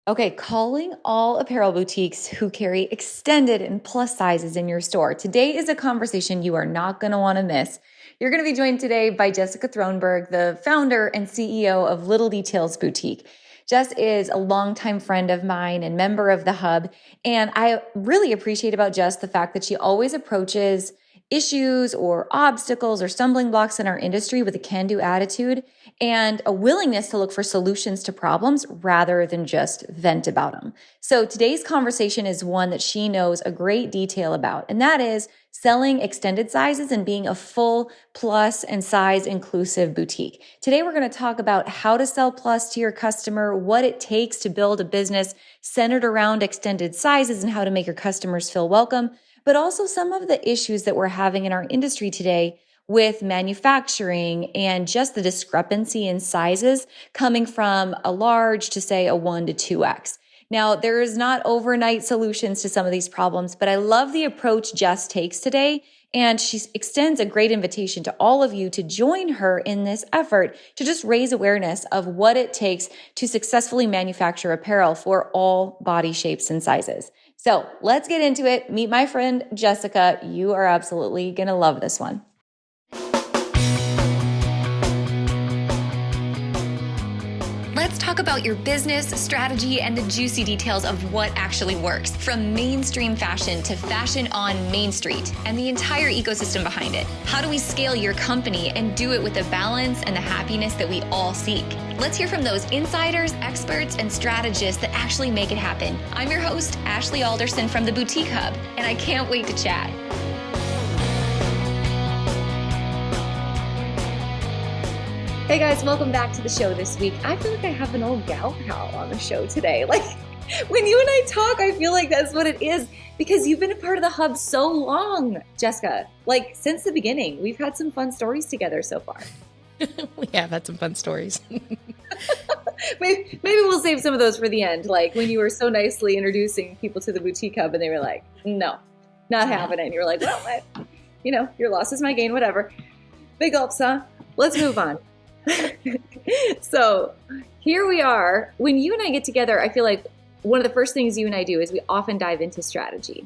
Okay, calling all apparel boutiques who carry extended and plus sizes in your store. Today is a conversation you are not going to want to miss. You're going to be joined today by Jessica Throneburg, the founder and CEO of Little Details Boutique. Jess is a longtime friend of mine and member of the Hub. And I really appreciate about Jess the fact that she always approaches issues or obstacles or stumbling blocks in our industry with a can-do attitude and a willingness to look for solutions to problems rather than just vent about them. So today's conversation is one that she knows a great detail about, and that is selling extended sizes and being a full plus and size inclusive boutique. Today, we're going to talk about how to sell plus to your customer, what it takes to build a business centered around extended sizes and how to make your customers feel welcome, but also some of the issues that we're having in our industry today with manufacturing and just the discrepancy in sizes coming from a large to say a 1 to 2x. Now, there is not overnight solutions to some of these problems, but I love the approach Jess takes today. And she extends a great invitation to all of you to join her in this effort to just raise awareness of what it takes to successfully manufacture apparel for all body shapes and sizes. So let's get into it. Meet my friend, Jessica. You are absolutely going to love this one. Let's talk about your business, strategy, and the juicy details of what actually works, from mainstream fashion to fashion on Main Street and the entire ecosystem behind it. How do we scale your company and do it with the balance and the happiness that we all seek? Let's hear from those insiders, experts, and strategists that actually make it happen. I'm your host, Ashley Alderson from the Boutique Hub, and I can't wait to chat. Hey guys, welcome back to the show this week. I feel like I have an old gal pal on the show today. Like when you and I talk, I feel like that's what it is because you've been a part of the Hub so long, Jessica. Like since the beginning, we've had some fun stories together so far. We have had some fun stories. Maybe we'll save some of those for the end. Like when you were so nicely introducing people to the Boutique Hub and they were like, no, not happening. You're like, well, your loss is my gain, whatever. Big gulps, huh? Let's move on. So here we are. When you and I get together, I feel like one of the first things you and I do is we often dive into strategy.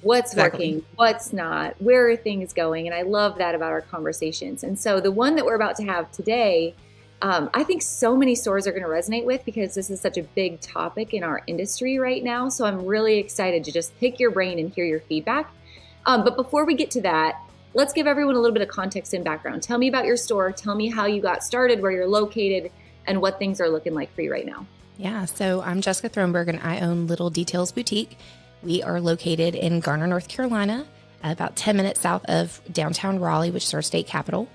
What's working, what's not, where are things going? And I love that about our conversations. And so the one that we're about to have today, I think so many stores are going to resonate with because this is such a big topic in our industry right now. So I'm really excited to just pick your brain and hear your feedback. But before we get to that, let's give everyone a little bit of context and background. Tell me about your store. Tell me how you got started, where you're located, and what things are looking like for you right now. Yeah, so I'm Jessica Throneburg, and I own Little Details Boutique. We are located in Garner, North Carolina, about 10 minutes south of downtown Raleigh, which is our state capital.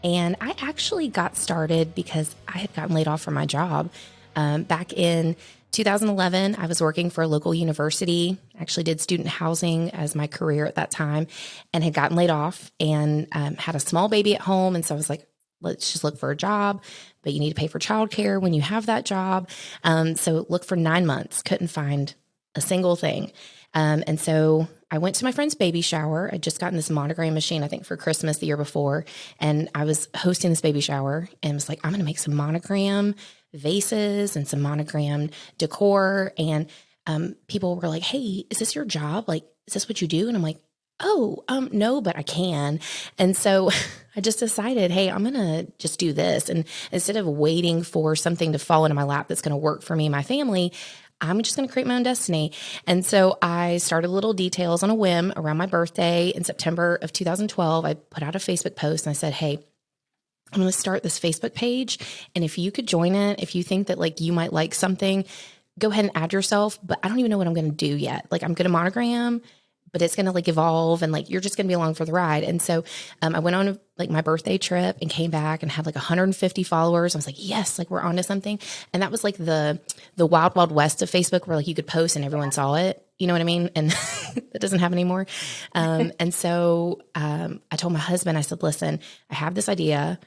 And I actually got started because I had gotten laid off from my job. Back in 2011, I was working for a local university, actually did student housing as my career at that time, and had gotten laid off and had a small baby at home. And so I was like, let's just look for a job, but you need to pay for childcare when you have that job. So look for 9 months, couldn't find a single thing. And so I went to my friend's baby shower. I'd just gotten this monogram machine, I think for Christmas the year before. And I was hosting this baby shower and was like, I'm going to make some monogram vases and some monogram decor. And people were like, hey, is this your job? Like, is this what you do? And I'm like, oh, no, but I can. And so I just decided, hey, I'm going to just do this. And instead of waiting for something to fall into my lap that's going to work for me and my family, I'm just going to create my own destiny. And so I started Little Details on a whim around my birthday in September of 2012. I put out a Facebook post and I said, hey, I'm going to start this Facebook page. And if you could join it, if you think that like you might like something, go ahead and add yourself. But I don't even know what I'm going to do yet. Like I'm going to monogram, but it's going to like evolve and like, you're just going to be along for the ride. And so I went on like my birthday trip and came back and had like 150 followers. I was like, yes, like we're onto something. And that was like the wild, wild west of Facebook where like you could post and everyone saw it. You know what I mean? And that doesn't happen anymore. And so I told my husband, I said, listen, I have this idea.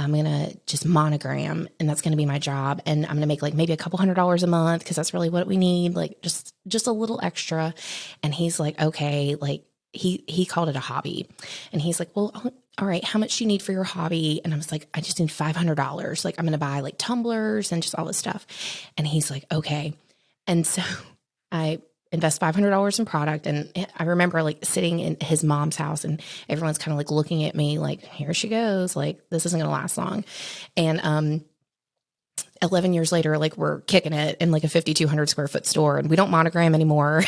I'm going to just monogram and that's going to be my job. And I'm going to make like maybe a couple $100s a month because that's really what we need. Like just a little extra. And he's like, okay, like he called it a hobby. And he's like, well, all right, how much do you need for your hobby? And I was like, I just need $500. Like, I'm going to buy like tumblers and just all this stuff. And he's like, okay. And so I invest $500 in product. And I remember like sitting in his mom's house and everyone's kind of like looking at me like, here she goes. Like, this isn't going to last long. And, 11 years later, like we're kicking it in like a 5,200 square foot store, and we don't monogram anymore.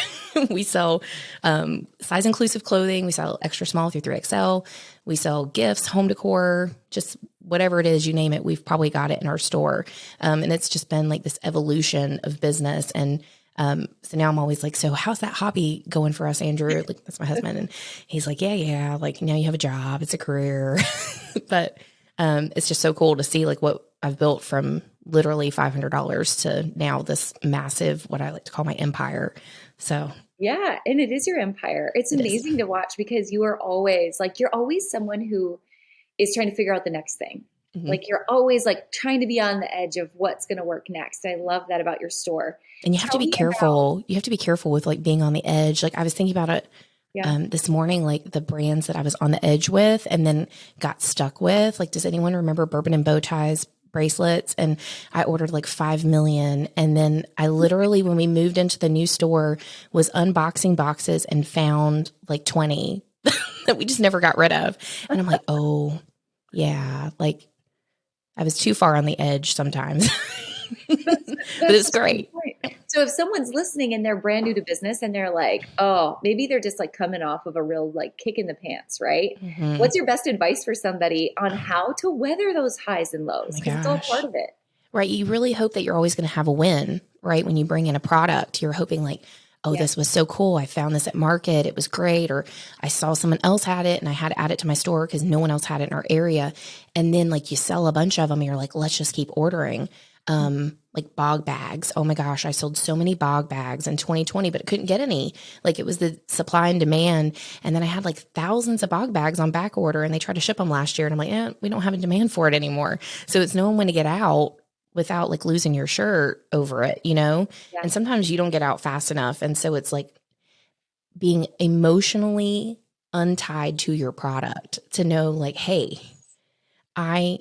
We sell size inclusive clothing. We sell extra small through 3XL. We sell gifts, home decor, just whatever it is, you name it. We've probably got it in our store. And it's just been like this evolution of business. And so now I'm always like, so how's that hobby going for us, Andrew? Like, that's my husband. And he's like, yeah. Like, now you have a job, it's a career. But it's just so cool to see like what I've built from literally $500 to now this massive, what I like to call my empire. So Yeah, and it is your empire. It's amazing to watch because you are always like, you're always someone who is trying to figure out the next thing. Mhm. Like you're always like trying to be on the edge of what's going to work next. I love that about your store. And you have to Tell be me careful. You have to be careful with like being on the edge. Like I was thinking about it Yeah. this morning, like the brands that I was on the edge with and then got stuck with. Like, does anyone remember Bourbon and Bow Ties bracelets? And I ordered like 5 million. And then I literally, when we moved into the new store, was unboxing boxes and found like 20 that we just never got rid of. And I'm like, oh yeah, like I was too far on the edge sometimes. But it's great. So if someone's listening and they're brand new to business and they're like, oh, maybe they're just like coming off of a real like kick in the pants, right? Mhm. What's your best advice for somebody on how to weather those highs and lows? Because it's all part of it. Right. You really hope that you're always going to have a win, right? When you bring in a product, you're hoping like, oh, this was so cool. I found this at market. It was great. Or I saw someone else had it and I had to add it to my store because no one else had it in our area. And then like you sell a bunch of them and you're like, let's just keep ordering. Like bog bags. Oh my gosh, I sold so many bog bags in 2020, but I couldn't get any. Like it was the supply and demand. And then I had like thousands of bog bags on back order and they tried to ship them last year. And I'm like, we don't have a demand for it anymore. So it's knowing when to get out without like losing your shirt over it, you know? Yeah. And sometimes you don't get out fast enough. And so it's like being emotionally untied to your product to know like, hey,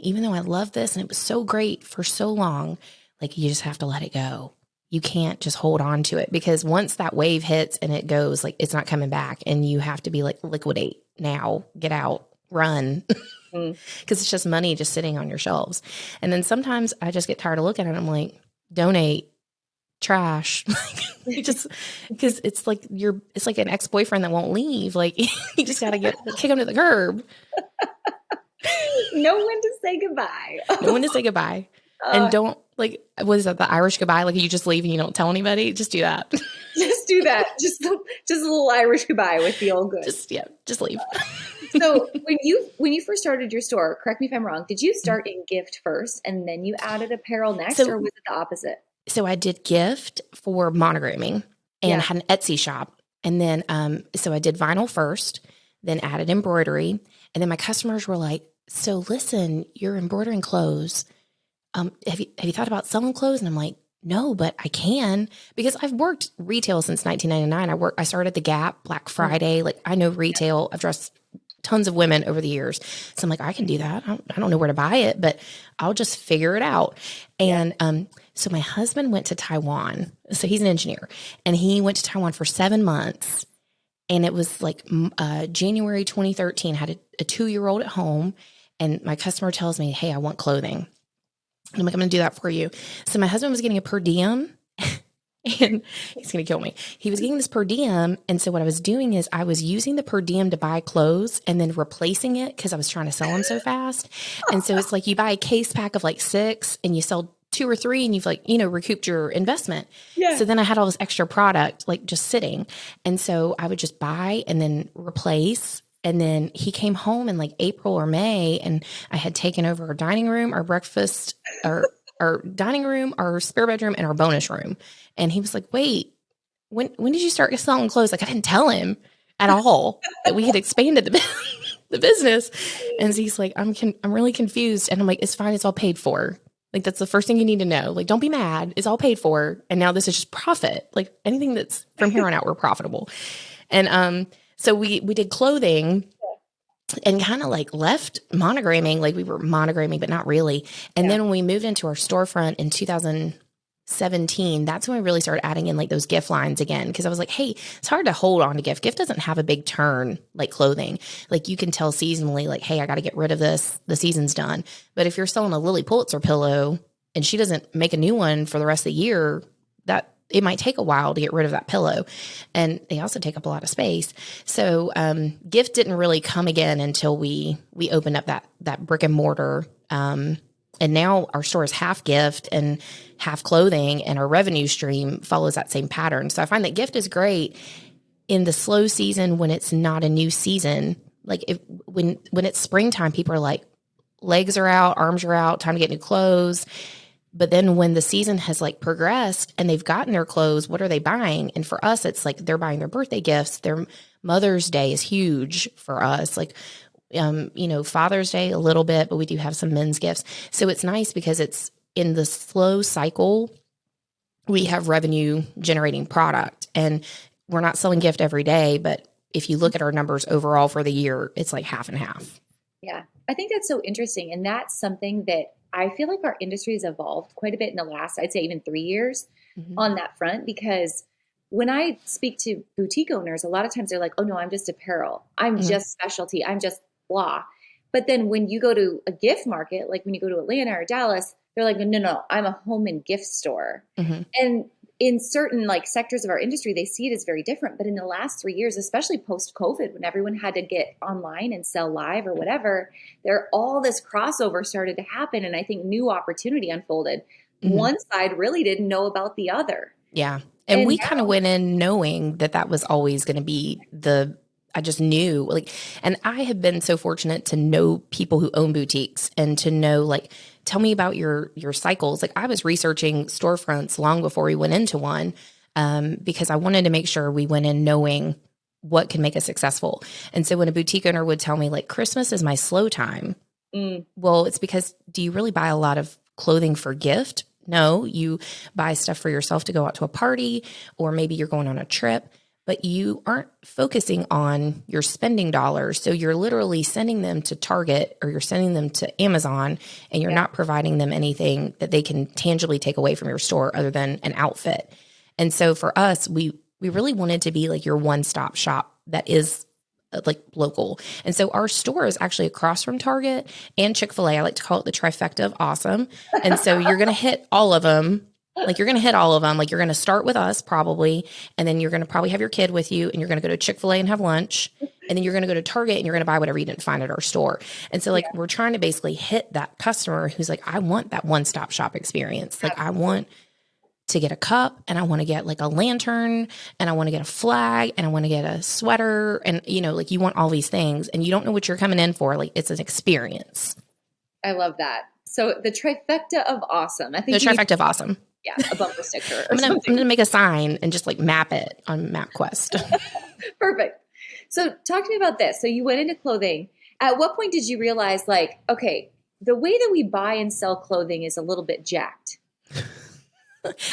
even though I love this and it was so great for so long, like you just have to let it go. You can't just hold on to it because once that wave hits and it goes, like it's not coming back and you have to be like liquidate now, get out, run. Because it's just money just sitting on your shelves. And then sometimes I just get tired of looking at it. I'm like, donate, trash. Just because it's like it's like an ex-boyfriend that won't leave. Like you just got to kick him to the curb. Know when to say goodbye. Know when to say goodbye. And don't like, what is that? The Irish goodbye? Like you just leave and you don't tell anybody. Just do that. Just do that. Just a little Irish goodbye with the old good. Just leave. So when you first started your store, correct me if I'm wrong, did you start in gift first and then you added apparel next, or was it the opposite? So I did gift for monogramming and had an Etsy shop. And then, so I did vinyl first, then added embroidery. And then my customers were like, so listen, you're embroidering clothes. Have you thought about selling clothes? And I'm like, no, but I can, because I've worked retail since 1999. I started at the Gap, Black Friday. Like I know retail. I've dressed tons of women over the years. So I'm like, I can do that. I don't know where to buy it, but I'll just figure it out. And, so my husband went to Taiwan. So he's an engineer and he went to Taiwan for 7 months. And it was like, January, 2013, had a 2-year-old at home. And my customer tells me, hey, I want clothing. And I'm like, I'm going to do that for you. So my husband was getting a per diem and he's going to kill me. He was getting this per diem. And so what I was doing is I was using the per diem to buy clothes and then replacing it because I was trying to sell them so fast. And so it's like you buy a case pack of like 6 and you sell 2 or 3 and you've like, recouped your investment. Yeah. So then I had all this extra product like just sitting. And so I would just buy and then replace. And then he came home in like April or May and I had taken over our dining room, our breakfast, our dining room, our spare bedroom, and our bonus room. And he was like, wait, when did you start selling clothes? Like I didn't tell him at all that we had expanded the business. And so he's like, I'm really confused. And I'm like, it's fine. It's all paid for. Like, that's the first thing you need to know. Like, don't be mad. It's all paid for. And now this is just profit. Like anything that's from here on out, we're profitable. And, so we did clothing and kind of like left monogramming, like we were monogramming, but not really. And then when we moved into our storefront in 2017, that's when we really started adding in like those gift lines again. Because I was like, hey, it's hard to hold on to gift. Gift doesn't have a big turn like clothing. Like you can tell seasonally, like, hey, I got to get rid of this. The season's done. But if you're selling a Lily Pulitzer pillow and she doesn't make a new one for the rest of the year, that it might take a while to get rid of that pillow. And they also take up a lot of space. So gift didn't really come again until we opened up that brick and mortar. And now our store is half gift and half clothing, and our revenue stream follows that same pattern. So I find that gift is great in the slow season when it's not a new season. Like when it's springtime, people are like, legs are out, arms are out, time to get new clothes. But then when the season has like progressed and they've gotten their clothes, what are they buying? And for us, it's like they're buying their birthday gifts. Their Mother's Day is huge for us. Like, Father's Day a little bit, but we do have some men's gifts. So it's nice because it's in the slow cycle. We have revenue generating product, and we're not selling gift every day. But if you look at our numbers overall for the year, it's like half and half. Yeah, I think that's so interesting. And that's something that I feel like our industry has evolved quite a bit in the last, I'd say even 3 years on that front, because when I speak to boutique owners, a lot of times they're like, oh no, I'm just apparel. I'm just specialty. I'm just blah. But then when you go to a gift market, like when you go to Atlanta or Dallas, they're like, no, I'm a home and gift store. And in certain like sectors of our industry, they see it as very different. But in the last 3 years, especially post-COVID, when everyone had to get online and sell live or whatever, all this crossover started to happen. And I think new opportunity unfolded. One side really didn't know about the other. Yeah. And we kind of went in knowing that was always going to be I just knew, like, and I have been so fortunate to know people who own boutiques and to know, like, tell me about your cycles. Like, I was researching storefronts long before we went into one, because I wanted to make sure we went in knowing what can make us successful. And so when a boutique owner would tell me, like, Christmas is my slow time, well, it's because, do you really buy a lot of clothing for gift? No, you buy stuff for yourself to go out to a party, or maybe you're going on a trip, but you aren't focusing on your spending dollars. So you're literally sending them to Target or you're sending them to Amazon, and you're not providing them anything that they can tangibly take away from your store other than an outfit. And so for us, we really wanted to be like your one-stop shop that is like local. And so our store is actually across from Target and Chick-fil-A. I like to call it the trifecta of awesome. And so you're going to hit all of them. Like, you're going to hit all of them. Like, you're going to start with us probably, and then you're going to probably have your kid with you, and you're going to go to Chick-fil-A and have lunch, and then you're going to go to Target and you're going to buy whatever you didn't find at our store. And so, like, we're trying to basically hit that customer who's like, I want that one-stop shop experience. Like, I want to get a cup, and I want to get like a lantern, and I want to get a flag, and I want to get a sweater, and, like, you want all these things, and you don't know what you're coming in for. Like, it's an experience. I love that. So the trifecta of awesome. I think the trifecta of awesome. Yeah, a bumper sticker. I'm gonna make a sign and just like map it on MapQuest. Perfect. So talk to me about this. So you went into clothing. At what point did you realize, like, okay, the way that we buy and sell clothing is a little bit jacked?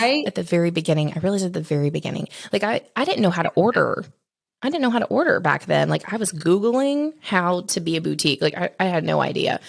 Right? At the very beginning, I realized at the very beginning, like I didn't know how to order. I didn't know how to order back then. Like, I was Googling how to be a boutique. Like, I had no idea.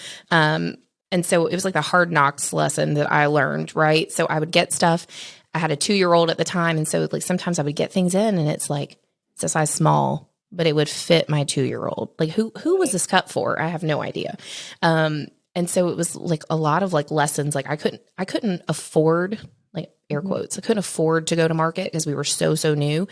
And so it was like the hard knocks lesson that I learned, right? So I would get stuff. I had a 2-year-old at the time. And so, like, sometimes I would get things in and it's like, it's a size small, but it would fit my 2-year-old. Like, who was this cut for? I have no idea. And so it was like a lot of like lessons. Like, I couldn't afford, like, air quotes, I couldn't afford to go to market because we were so new.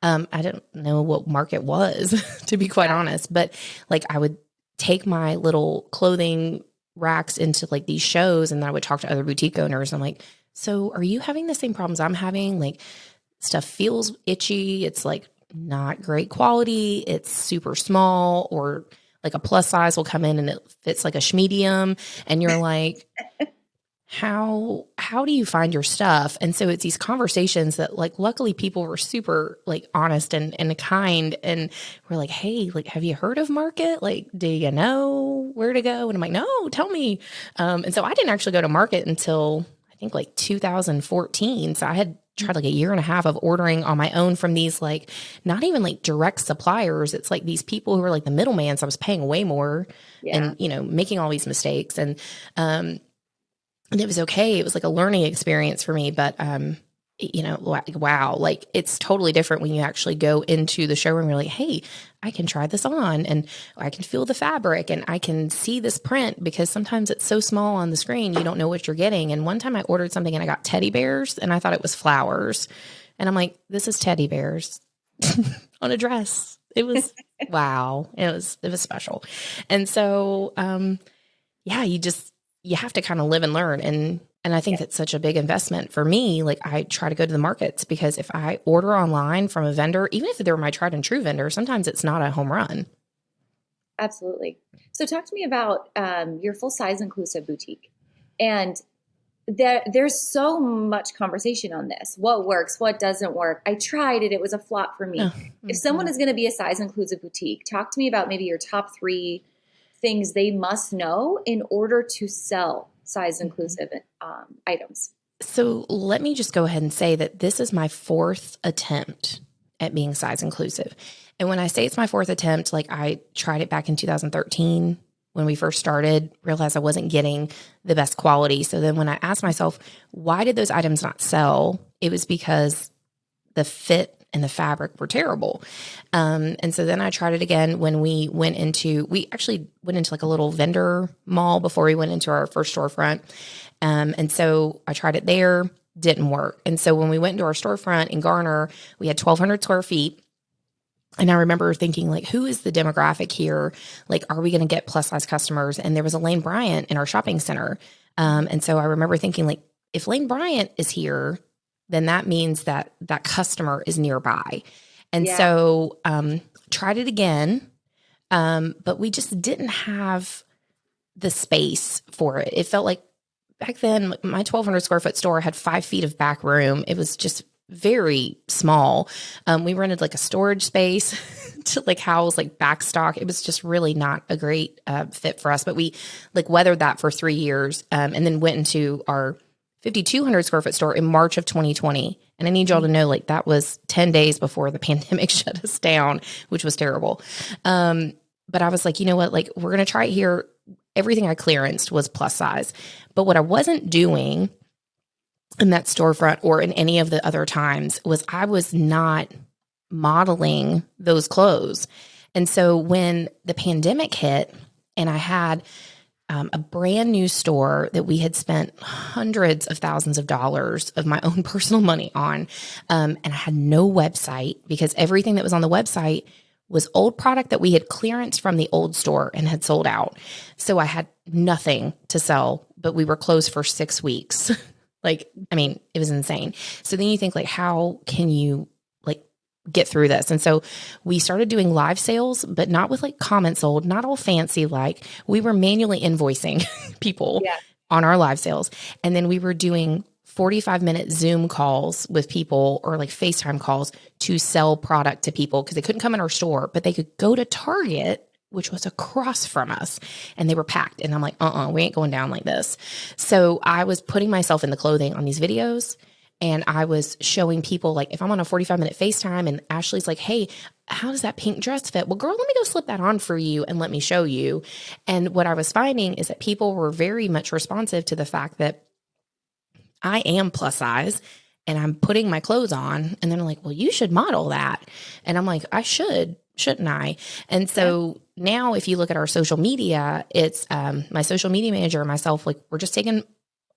I didn't know what market was, to be quite honest. But like, I would take my little clothing racks into like these shows, and then I would talk to other boutique owners. I'm like, so are you having the same problems I'm having? Like, stuff feels itchy. It's like not great quality. It's super small, or like a plus size will come in and it fits like a schmedium. And you're like, how do you find your stuff? And so it's these conversations that, like, luckily people were super like honest and kind. And we're like, hey, like, have you heard of Market? Like, do you know where to go? And I'm like, no, tell me. And so I didn't actually go to Market until I think like 2014. So I had tried like a year and a half of ordering on my own from these like, not even like direct suppliers. It's like these people who are like the middleman. So I was paying way more and, making all these mistakes. And it was okay. It was like a learning experience for me, but, wow, like it's totally different when you actually go into the showroom. You're like, hey, I can try this on and I can feel the fabric and I can see this print, because sometimes it's so small on the screen, you don't know what you're getting. And one time I ordered something and I got teddy bears and I thought it was flowers. And I'm like, this is teddy bears on a dress. It was, wow. It was special. And so, you have to kind of live and learn. And I think that's such a big investment for me. Like I try to go to the markets, because if I order online from a vendor, even if they're my tried and true vendor, sometimes it's not a home run. Absolutely. So talk to me about your full size inclusive boutique. And there's so much conversation on this. What works? What doesn't work? I tried it. It was a flop for me. If someone is going to be a size inclusive boutique, talk to me about maybe your top 3 things they must know in order to sell size inclusive items. So let me just go ahead and say that this is my 4th attempt at being size inclusive. And when I say it's my 4th attempt, like I tried it back in 2013 when we first started, realized I wasn't getting the best quality. So then when I asked myself, why did those items not sell? It was because the fit and the fabric were terrible. And so then I tried it again when we actually went into like a little vendor mall before we went into our first storefront. And so I tried it there, didn't work. And so when we went into our storefront in Garner, we had 1,200 square feet. And I remember thinking, like, who is the demographic here? Like, are we going to get plus size customers? And there was a Lane Bryant in our shopping center. And so I remember thinking, like, if Lane Bryant is here, then that means that that customer is nearby. And so tried it again, but we just didn't have the space for it. It felt like back then, my 1,200 square foot store had 5 feet of back room. It was just very small. We rented like a storage space to like house like back stock. It was just really not a great fit for us, but we like weathered that for 3 years and then went into our 5,200 square foot store in March of 2020. And I need y'all to know, like, that was 10 days before the pandemic shut us down, which was terrible. But I was like, you know what, like, we're going to try it here. Everything I clearanced was plus size. But what I wasn't doing in that storefront or in any of the other times was I was not modeling those clothes. And so when the pandemic hit and I had a brand new store that we had spent hundreds of thousands of dollars of my own personal money on, and I had no website because everything that was on the website was old product that we had clearanced from the old store and had sold out. So I had nothing to sell, but we were closed for 6 weeks. Like, I mean, it was insane. So then you think, like, how can you like get through this? And so we started doing live sales, but not with like comments sold, not all fancy. Like, we were manually invoicing people on our live sales. And then we were doing 45-minute Zoom calls with people or like FaceTime calls to sell product to people because they couldn't come in our store, but they could go to Target, which was across from us, and they were packed. And I'm like, we ain't going down like this. So I was putting myself in the clothing on these videos, and I was showing people, like, if I'm on a 45-minute FaceTime and Ashley's like, hey, how does that pink dress fit? Well, girl, let me go slip that on for you and let me show you. And what I was finding is that people were very much responsive to the fact that I am plus size and I'm putting my clothes on. And they're like, well, you should model that. And I'm like, I should. Shouldn't I? And so now if you look at our social media, it's my social media manager and myself, like, we're just taking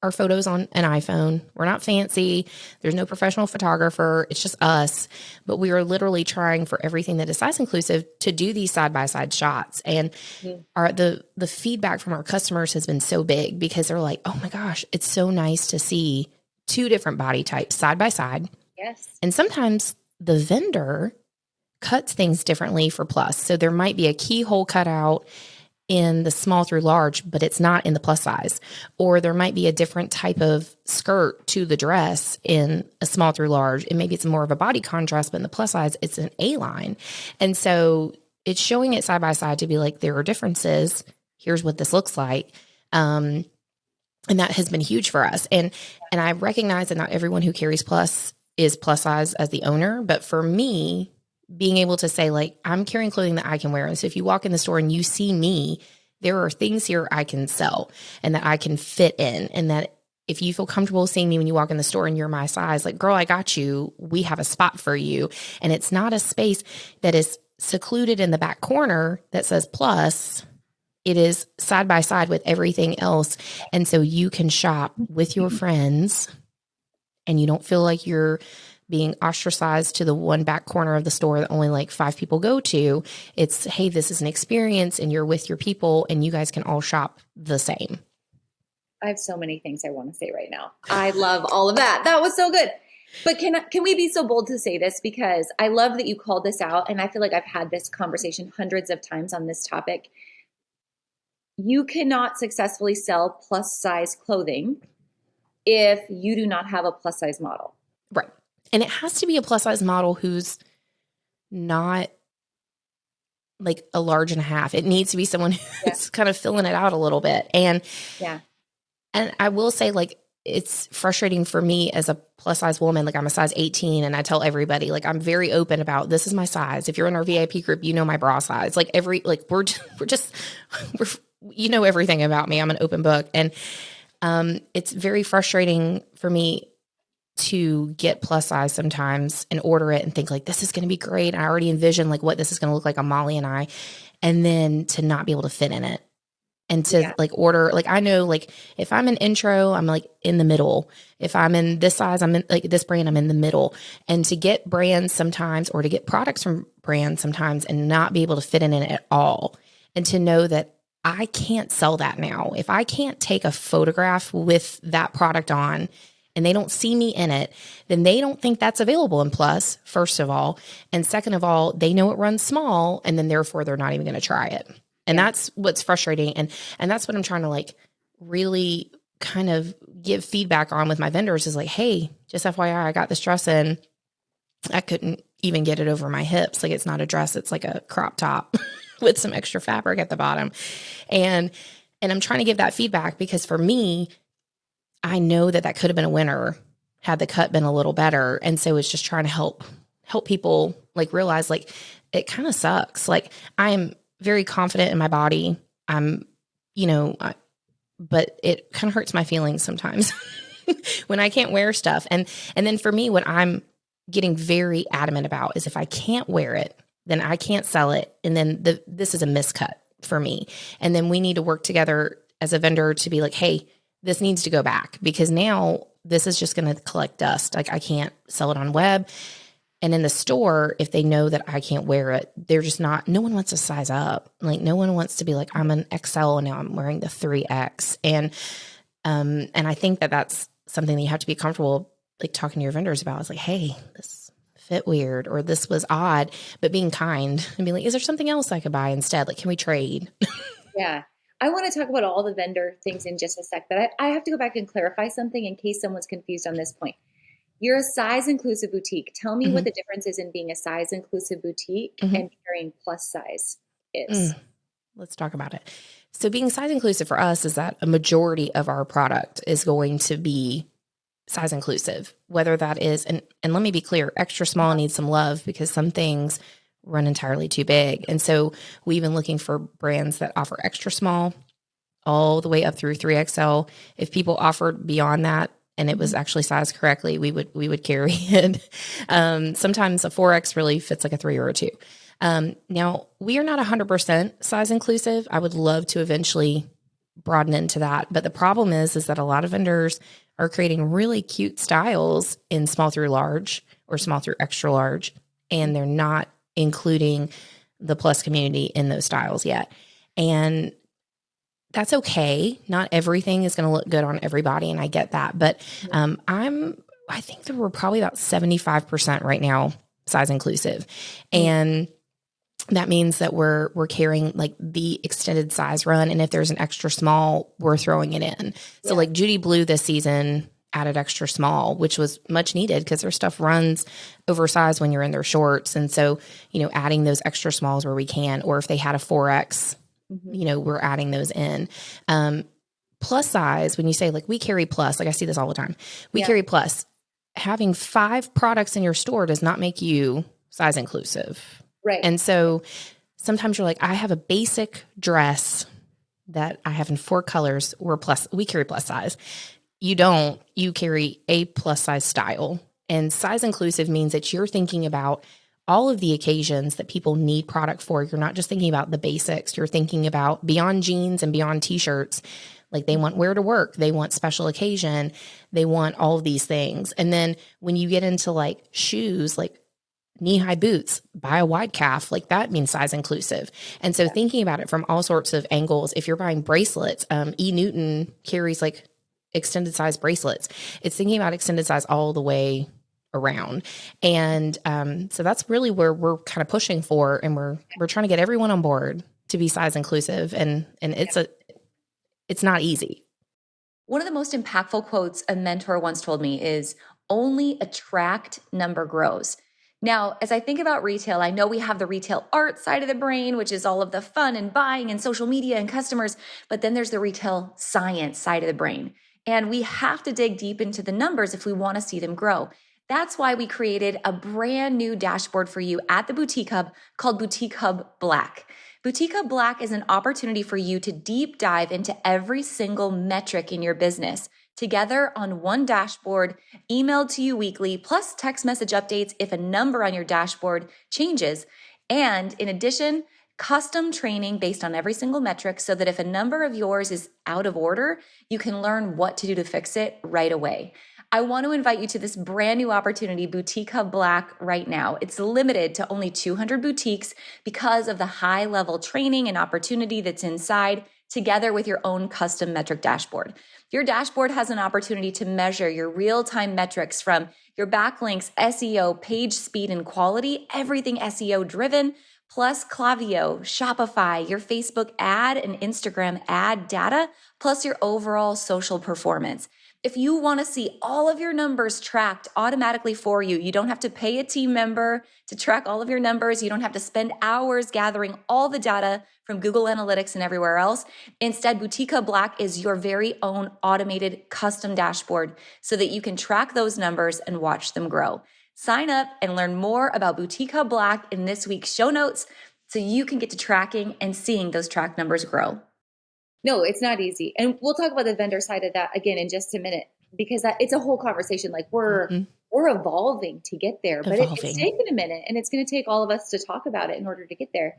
our photos on an iPhone. We're not fancy. There's no professional photographer. It's just us. But we are literally trying for everything that is size inclusive to do these side-by-side shots. And the feedback from our customers has been so big because they're like, oh my gosh, it's so nice to see 2 different body types side by side. Yes. And sometimes the vendor cuts things differently for plus. So there might be a keyhole cut out in the small through large, but it's not in the plus size. Or there might be a different type of skirt to the dress in a small through large. And maybe it's more of a body contrast, but in the plus size, it's an A-line. And so it's showing it side by side to be like, there are differences. Here's what this looks like. And that has been huge for us. And I recognize that not everyone who carries plus is plus size as the owner. But for me, being able to say like, I'm carrying clothing that I can wear. And so if you walk in the store and you see me, there are things here I can sell and that I can fit in. And that if you feel comfortable seeing me when you walk in the store and you're my size, like, girl, I got you. We have a spot for you. And it's not a space that is secluded in the back corner that says plus. It is side by side with everything else. And so you can shop with your friends and you don't feel like you're being ostracized to the one back corner of the store that only like 5 people go to. It's, hey, this is an experience and you're with your people and you guys can all shop the same. I have so many things I want to say right now. I love all of that. That was so good. But can we be so bold to say this? Because I love that you called this out. And I feel like I've had this conversation hundreds of times on this topic. You cannot successfully sell plus size clothing if you do not have a plus size model. Right. And it has to be a plus size model who's not like a large and a half. It needs to be someone who's kind of filling it out a little bit. And I will say, like, it's frustrating for me as a plus size woman. Like, I'm a size 18 and I tell everybody, like, I'm very open about this is my size. If you're in our VIP group, you know my bra size. Like we're you know everything about me. I'm an open book. And it's very frustrating for me to get plus size sometimes and order it and think like, this is going to be great. I already envision like what this is going to look like on Molly and I, and then to not be able to fit in it and to like order, like, I know, like if I'm an intro, I'm like in the middle. If I'm in this size, I'm in like this brand, I'm in the middle. And to get brands sometimes, or to get products from brands sometimes and not be able to fit in it at all. And to know that I can't sell that now. If I can't take a photograph with that product on and they don't see me in it, then they don't think that's available in plus, first of all. And second of all, they know it runs small, and then therefore they're not even going to try it. And that's what's frustrating. And that's what I'm trying to like really kind of give feedback on with my vendors is like, hey, just FYI, I got this dress in. I couldn't even get it over my hips. Like, it's not a dress. It's like a crop top with some extra fabric at the bottom. And I'm trying to give that feedback because for me, I know that could have been a winner had the cut been a little better. And so it's just trying to help people like realize like it kind of sucks. Like, I'm very confident in my body. I'm, but it kind of hurts my feelings sometimes when I can't wear stuff. And then for me, what I'm getting very adamant about is if I can't wear it, then I can't sell it. And then this is a miscut for me. And then we need to work together as a vendor to be like, hey, this needs to go back because now this is just going to collect dust. Like, I can't sell it on web. And in the store, if they know that I can't wear it, they're just not, no one wants to size up. Like, no one wants to be like, I'm an XL and now I'm wearing the 3X. And I think that that's something that you have to be comfortable, like talking to your vendors about. It's like, hey, this fit weird, or this was odd, but being kind and being like, is there something else I could buy instead? Like, can we trade? Yeah. I want to talk about all the vendor things in just a sec, but I have to go back and clarify something in case someone's confused on this point. You're a size inclusive boutique. Tell me what the difference is in being a size inclusive boutique and carrying plus size is. Let's talk about it. So being size inclusive for us is that a majority of our product is going to be size inclusive, whether that is, and let me be clear, extra small needs some love because some things run entirely too big. And so we've been looking for brands that offer extra small all the way up through 3XL. If people offered beyond that and it was actually sized correctly, we would carry it. Sometimes a 4X really fits like a 3 or a 2. Now we are not 100% size inclusive. I would love to eventually broaden into that. But the problem is that a lot of vendors are creating really cute styles in small through large or small through extra large, and they're not including the plus community in those styles yet. And that's okay. Not everything is going to look good on everybody, and I get that. But I think that we're probably about 75% right now size inclusive. And that means that we're carrying like the extended size run. And if there's an extra small, we're throwing it in. So like Judy Blue this season added extra small, which was much needed because their stuff runs oversized when you're in their shorts. And so, adding those extra smalls where we can, or if they had a 4X, we're adding those in. Plus size, when you say like we carry plus, like I see this all the time, we carry plus. having 5 products in your store does not make you size inclusive. Right. And so sometimes you're like, I have a basic dress that I have in 4 colors. We carry plus size. You don't, you carry a plus size style. And size inclusive means that you're thinking about all of the occasions that people need product for. You're not just thinking about the basics. You're thinking about beyond jeans and beyond t-shirts. Like they want wear to work. They want special occasion. They want all of these things. And then when you get into like shoes, like knee-high boots, buy a wide calf, like that means size inclusive. And so thinking about it from all sorts of angles, if you're buying bracelets, E. Newton carries like extended size bracelets. It's thinking about extended size all the way around. And so that's really where we're kind of pushing for, and we're trying to get everyone on board to be size inclusive. And it's not easy. One of the most impactful quotes a mentor once told me is, only a tracked number grows. Now, as I think about retail, I know we have the retail art side of the brain, which is all of the fun and buying and social media and customers, but then there's the retail science side of the brain. And we have to dig deep into the numbers if we want to see them grow. That's why we created a brand new dashboard for you at the Boutique Hub called Boutique Hub Black. Boutique Hub Black is an opportunity for you to deep dive into every single metric in your business together on one dashboard, emailed to you weekly, plus text message updates if a number on your dashboard changes. And in addition, custom training based on every single metric so that if a number of yours is out of order, you can learn what to do to fix it right away. I want to invite you to this brand new opportunity, Boutique Hub Black, right now. It's limited to only 200 boutiques because of the high level training and opportunity that's inside, together with your own custom metric dashboard. Your dashboard has an opportunity to measure your real-time metrics from your backlinks, SEO, page speed and quality, everything SEO driven, plus Klaviyo, Shopify, your Facebook ad and Instagram ad data, plus your overall social performance. If you want to see all of your numbers tracked automatically for you, you don't have to pay a team member to track all of your numbers. You don't have to spend hours gathering all the data from Google Analytics and everywhere else. Instead, Boutique Hub Black is your very own automated custom dashboard so that you can track those numbers and watch them grow. Sign up and learn more about Boutique Hub Black in this week's show notes so you can get to tracking and seeing those track numbers grow. No, it's not easy. And we'll talk about the vendor side of that again in just a minute, because it's a whole conversation. Like we're evolving to get there, but it's taken a minute, and it's going to take all of us to talk about it in order to get there.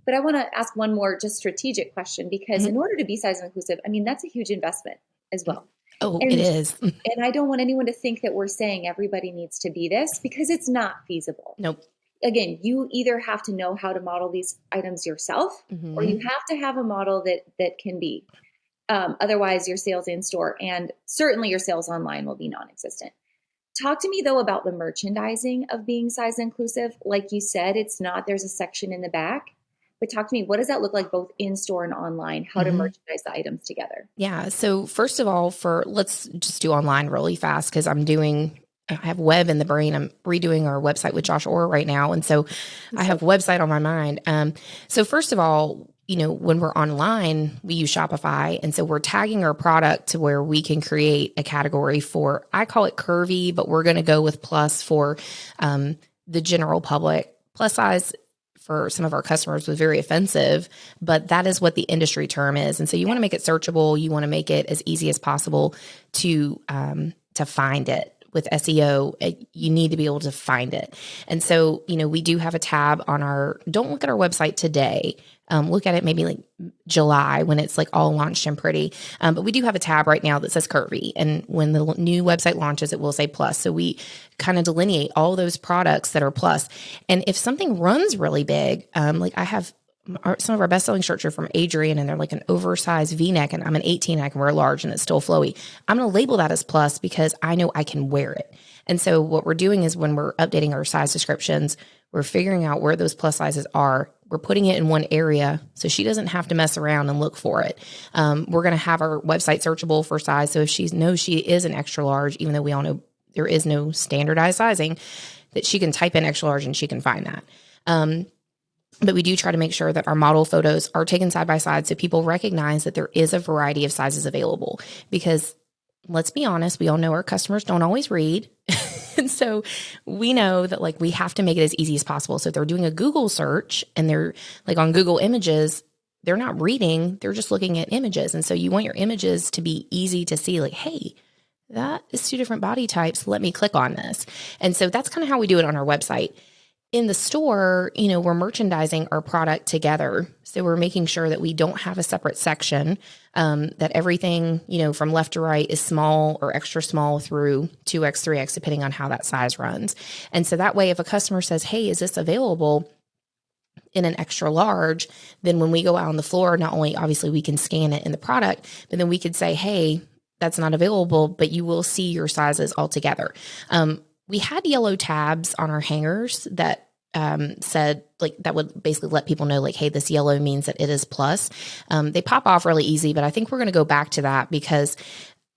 But I want to ask one more just strategic question, because in order to be size inclusive, I mean, that's a huge investment as well. Oh, it is. And I don't want anyone to think that we're saying everybody needs to be this, because it's not feasible. Nope. Again, you either have to know how to model these items yourself, or you have to have a model that can be. Otherwise, your sales in store and certainly your sales online will be non-existent. Talk to me, though, about the merchandising of being size inclusive. Like you said, it's not, there's a section in the back. But talk to me, what does that look like both in store and online? How to merchandise the items together? Yeah. So first of all, let's just do online really fast, because I have web in the brain. I'm redoing our website with Josh Orr right now. And so I have website on my mind. So first of all, when we're online, we use Shopify. And so we're tagging our product to where we can create a category for, I call it curvy, but we're going to go with plus for the general public. Plus size for some of our customers was very offensive, but that is what the industry term is. And so you want to make it searchable. You want to make it as easy as possible to find it. With SEO, you need to be able to find it. And so, we do have a tab on don't look at our website today. Look at it maybe like July when it's like all launched and pretty. But we do have a tab right now that says curvy. And when the new website launches, it will say plus. So we kind of delineate all those products that are plus. And if something runs really big, like I have some of our best-selling shirts are from Adrian, and they're like an oversized V-neck, and I'm an 18 and I can wear large and it's still flowy. I'm going to label that as plus because I know I can wear it. And so what we're doing is when we're updating our size descriptions, we're figuring out where those plus sizes are. We're putting it in one area so she doesn't have to mess around and look for it. We're going to have our website searchable for size. So if she knows she is an extra large, even though we all know there is no standardized sizing, that she can type in extra large and she can find that. But we do try to make sure that our model photos are taken side by side so people recognize that there is a variety of sizes available, because let's be honest, we all know our customers don't always read. And so we know that like we have to make it as easy as possible. So if they're doing a Google search and they're like on Google Images, they're not reading, they're just looking at images. And so you want your images to be easy to see, like, hey, that is 2 different body types. Let me click on this. And so that's kind of how we do it on our website. In the store, we're merchandising our product together. So we're making sure that we don't have a separate section, that everything, from left to right is small or extra small through 2X, 3X, depending on how that size runs. And so that way, if a customer says, hey, is this available in an extra large, then when we go out on the floor, not only obviously we can scan it in the product, but then we could say, hey, that's not available, but you will see your sizes all together. We had yellow tabs on our hangers that said like that would basically let people know like, hey, this yellow means that it is plus. They pop off really easy, but I think we're going to go back to that because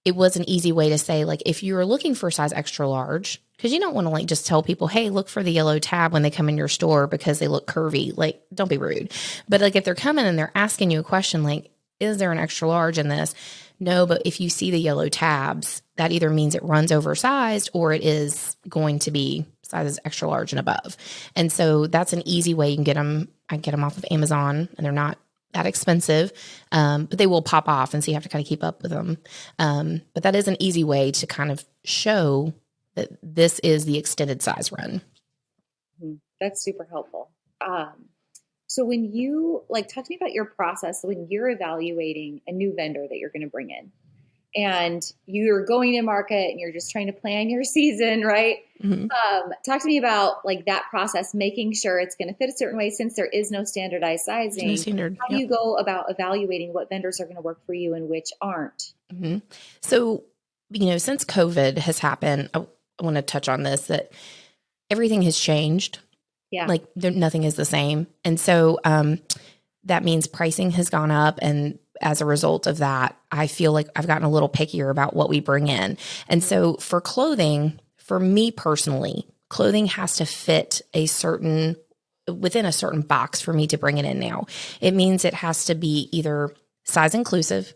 it was an easy way to say like, if you're looking for a size extra large, because you don't want to like just tell people, hey, look for the yellow tab when they come in your store because they look curvy. Like, don't be rude. But like if they're coming and they're asking you a question like, is there an extra large in this? No, but if you see the yellow tabs, that either means it runs oversized or it is going to be sizes extra large and above. And so that's an easy way you can get them. I can get them off of Amazon and they're not that expensive, but they will pop off. And so you have to kind of keep up with them. But that is an easy way to kind of show that this is the extended size run. That's super helpful. So when you talk to me about your process, when you're evaluating a new vendor that you're going to bring in and you're going to market and you're just trying to plan your season, right? Mm-hmm. Talk to me about that process, making sure it's going to fit a certain way since there is no standardized sizing. No standard. How do you go about evaluating what vendors are going to work for you and which aren't? Mm-hmm. So, since COVID has happened, I want to touch on this, that everything has changed. Yeah. Nothing is the same. And so that means pricing has gone up. And as a result of that, I feel like I've gotten a little pickier about what we bring in. And so for clothing, for me personally, clothing has to fit within a certain box for me to bring it in now. It means it has to be either size inclusive,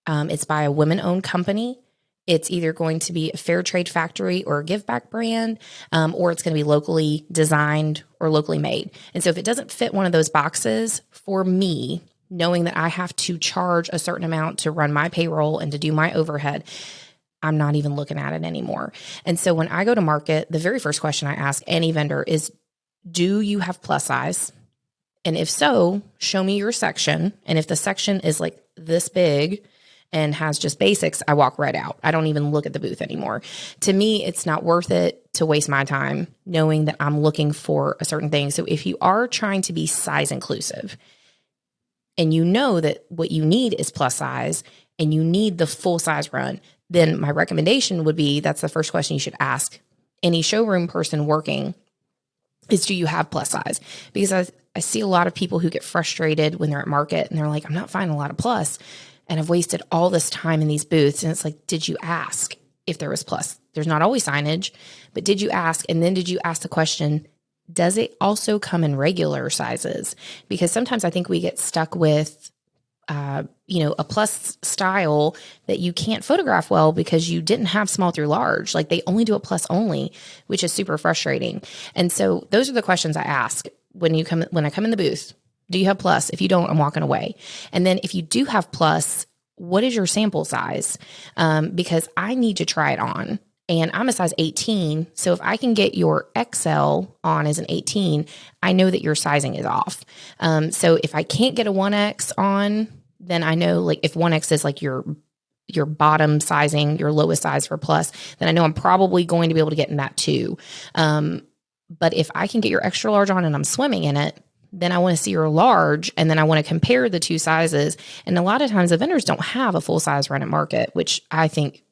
it's by a women-owned company, it's either going to be a fair trade factory or a give back brand, or it's going to be locally designed or locally made. And so if it doesn't fit one of those boxes, for me, knowing that I have to charge a certain amount to run my payroll and to do my overhead, I'm not even looking at it anymore. And so when I go to market, the very first question I ask any vendor is, do you have plus size? And if so, show me your section. And if the section is like this big and has just basics, I walk right out. I don't even look at the booth anymore. To me, it's not worth it to waste my time knowing that I'm looking for a certain thing. So if you are trying to be size inclusive and you know that what you need is plus size and you need the full size run, then my recommendation would be, that's the first question you should ask any showroom person working is, do you have plus size? Because I see a lot of people who get frustrated when they're at market and they're like, I'm not finding a lot of plus. And I've wasted all this time in these booths. And it's like, did you ask if there was plus? There's not always signage, but did you ask? And then did you ask the question, does it also come in regular sizes? Because sometimes I think we get stuck with, a plus style that you can't photograph well because you didn't have small through large. Like they only do a plus only, which is super frustrating. And so those are the questions I ask when I come in the booth. Do you have plus? If you don't, I'm walking away. And then if you do have plus, what is your sample size? Because I need to try it on. And I'm a size 18. So if I can get your XL on as an 18, I know that your sizing is off. So if I can't get a 1X on, then I know if 1X is your bottom sizing, your lowest size for plus, then I know I'm probably going to be able to get in that too. But if I can get your extra large on and I'm swimming in it, then I want to see your large, and then I want to compare the two sizes. And a lot of times the vendors don't have a full size run at market, which I think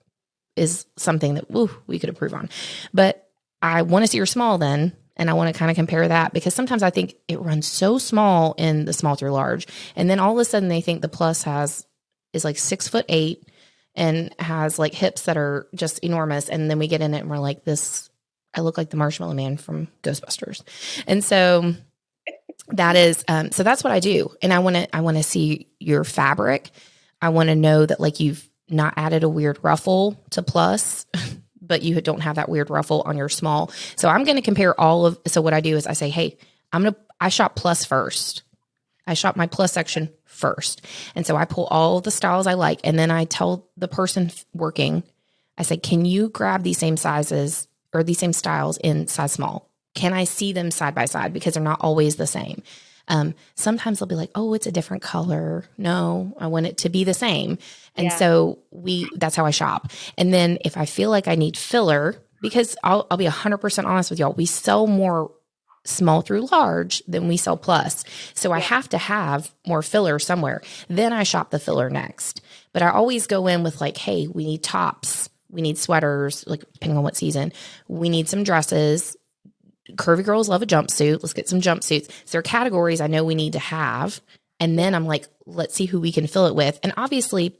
is something that we could improve on. But I want to see your small then, and I want to kind of compare that, because sometimes I think it runs so small in the small through large, and then all of a sudden they think the plus is like 6'8" and has hips that are just enormous, and then we get in it and we're like, I look like the Marshmallow Man from Ghostbusters. And so that is, so that's what I do. And I want to see your fabric. I want to know that you've not added a weird ruffle to plus, but you don't have that weird ruffle on your small. So I'm going to compare so what I do is I say, hey, I shop plus first. I shop my plus section first. And so I pull all the styles I like. And then I tell the person working, I say, can you grab these same sizes or these same styles in size small? Can I see them side by side? Because they're not always the same. Sometimes they'll be like, oh, it's a different color. No, I want it to be the same. And so that's how I shop. And then if I feel like I need filler, because I'll be 100% honest with y'all, we sell more small through large than we sell plus. So I have to have more filler somewhere. Then I shop the filler next. But I always go in with like, hey, we need tops. We need sweaters, like depending on what season. We need some dresses. Curvy girls love a jumpsuit. Let's get some jumpsuits. So there are categories I know we need to have. And then I'm like, let's see who we can fill it with. And obviously,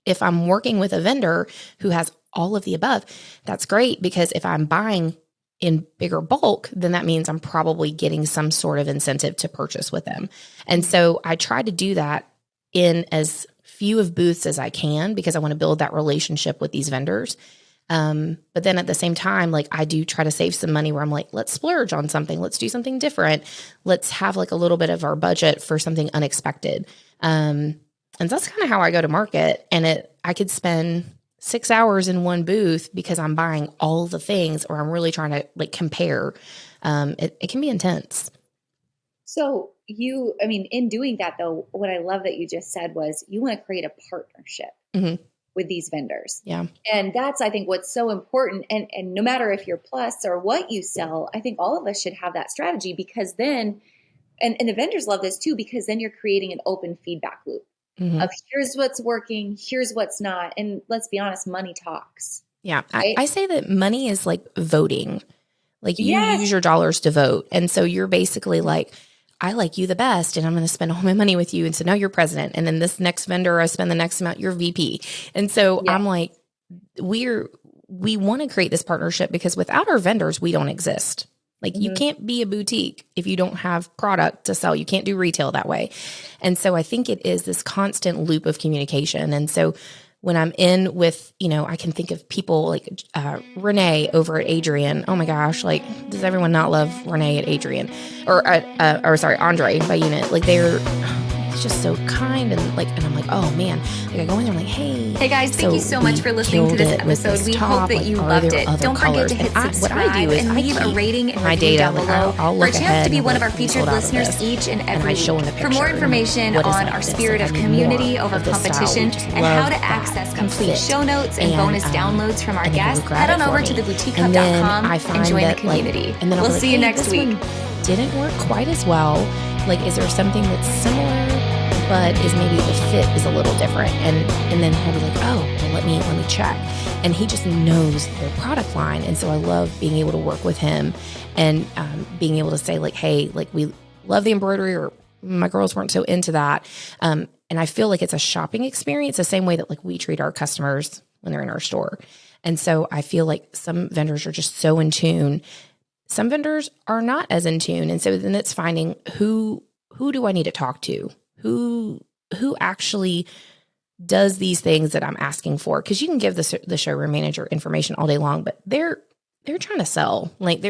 if I'm working with a vendor who has all of the above, that's great, because if I'm buying in bigger bulk, then that means I'm probably getting some sort of incentive to purchase with them. And so I try to do that in as few of booths as I can, because I want to build that relationship with these vendors. But then at the same time, like I do try to save some money where I'm like, let's splurge on something. Let's do something different. Let's have like a little bit of our budget for something unexpected. And that's kind of how I go to market. And I could spend 6 hours in one booth because I'm buying all the things, or I'm really trying to like compare. It can be intense. So in doing that though, what I love that you just said was you want to create a partnership with these vendors. Yeah. And that's, I think, what's so important. And no matter if you're plus or what you sell, I think all of us should have that strategy, because then, and the vendors love this too, because then you're creating an open feedback loop of here's what's working, here's what's not. And let's be honest, money talks. Yeah. Right? I say that money is like voting. Like you use your dollars to vote. And so you're basically like, I like you the best, and I'm going to spend all my money with you. And so now you're president. And then this next vendor, I spend the next amount, you're VP. And so I'm like, we want to create this partnership, because without our vendors, we don't exist. Like you can't be a boutique if you don't have product to sell. You can't do retail that way. And so I think it is this constant loop of communication. And so when I'm in with, I can think of people like Renee over at Adrian. Oh my gosh, like, does everyone not love Renee at Adrian? Or Andre by Unit. Like he's just so kind, and I'm like, oh man. Like I go in there, I'm like, hey. Hey guys, thank you so much for listening to this episode. We hope that you loved it. Don't forget to hit subscribe and leave a rating and review down below for a chance to be one of our featured listeners each and every week. For more information on our spirit of community over competition and how to access complete show notes and bonus downloads from our guests, head on over to theboutiquehub.com and join the community. We'll see you next week. Didn't work quite as well. Like, is there something that's similar, but is maybe the fit is a little different? And then he'll be like, oh, well, let me check. And he just knows their product line. And so I love being able to work with him and being able to say like, hey, like we love the embroidery, or my girls weren't so into that. And I feel like it's a shopping experience the same way that like we treat our customers when they're in our store. And so I feel like some vendors are just so in tune. Some vendors are not as in tune. And so then it's finding who do I need to talk to? Who actually does these things that I'm asking for? Because you can give the showroom manager information all day long, but they're trying to sell. Like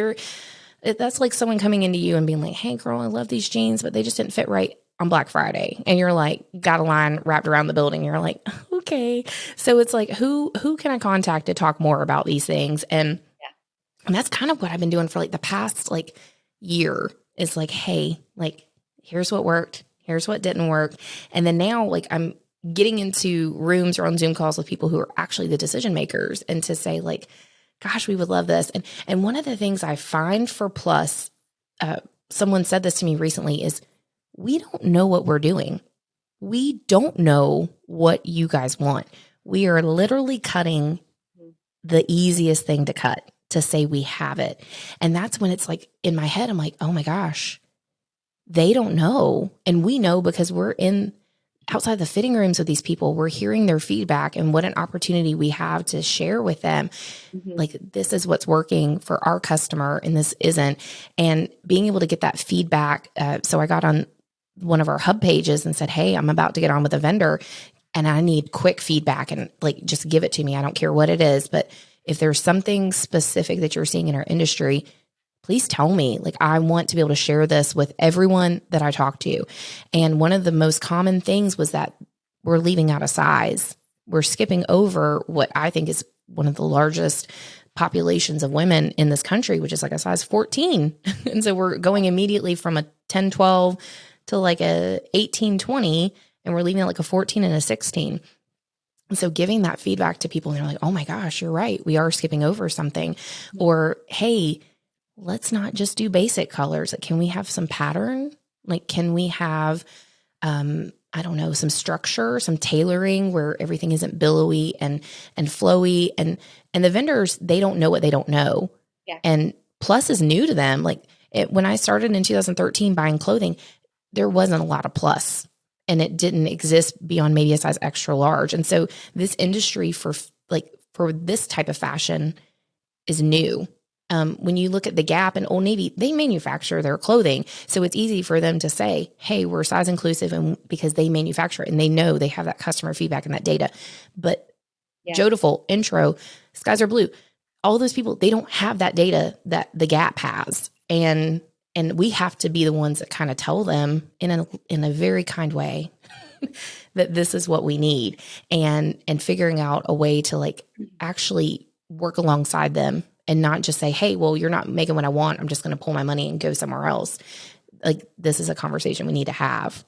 that's like someone coming into you and being like, hey girl, I love these jeans, but they just didn't fit right on Black Friday. And you're like, got a line wrapped around the building. You're like, okay. So it's like, who can I contact to talk more about these things? And that's kind of what I've been doing for like the past like year, is like, hey, like, here's what worked. Here's what didn't work. And then now like I'm getting into rooms or on Zoom calls with people who are actually the decision makers, and to say like, gosh, we would love this. And one of the things I find for Plus, someone said this to me recently, is we don't know what we're doing. We don't know what you guys want. We are literally cutting the easiest thing to cut to say we have it. And that's when it's like in my head, I'm like, oh my gosh, they don't know. And we know because we're in outside the fitting rooms with these people. We're hearing their feedback, and what an opportunity we have to share with them. Like, this is what's working for our customer and this isn't. And being able to get that feedback. So I got on one of our hub pages and said, hey, I'm about to get on with a vendor. and I need quick feedback and like, just give it to me. I don't care what it is, but if there's something specific that you're seeing in our industry, please tell me. Like, I want to be able to share this with everyone that I talk to. And one of the most common things was that we're leaving out a size. We're skipping over what I think is one of the largest populations of women in this country, which is like a size 14. And so we're going immediately from a 10, 12 to like a 18, 20, and we're leaving like a 14 and a 16. And so giving that feedback to people, and they're like, oh my gosh, you're right. We are skipping over something. Or, hey, let's not just do basic colors. Like, can we have some pattern? Like, can we have, I don't know, some structure, some tailoring where everything isn't billowy and flowy. And the vendors, they don't know what they don't know. Yeah. And plus is new to them. Like, when I started in 2013 buying clothing, there wasn't a lot of plus, and it didn't exist beyond maybe a size extra large. And so this industry for this type of fashion is new. When you look at the Gap and Old Navy, they manufacture their clothing. So it's easy for them to say, hey, we're size inclusive, and because they manufacture it and they know they have that customer feedback and that data. But Jodeful, Intro, Skies Are Blue, all those people, they don't have that data that the Gap has. And we have to be the ones that kind of tell them in a very kind way that this is what we need, and figuring out a way to like actually work alongside them and not just say, hey, well, you're not making what I want, I'm just going to pull my money and go somewhere else. Like, this is a conversation we need to have.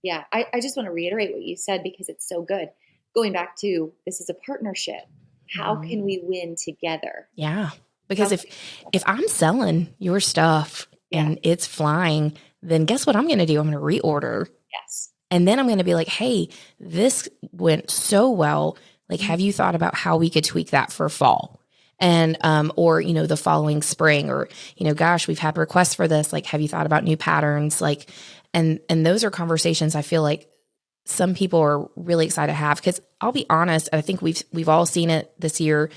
Yeah. I just want to reiterate what you said, because it's so good. Going back to, this is a partnership. How can we win together? Yeah. Because if I'm selling your stuff and it's flying, then guess what I'm going to do? I'm going to reorder. Yes. And then I'm going to be like, hey, this went so well. Like, have you thought about how we could tweak that for fall? And, or, the following spring, or, gosh, we've had requests for this. Like, have you thought about new patterns? Like, and those are conversations I feel like some people are really excited to have, because I'll be honest, I think we've all seen it this year,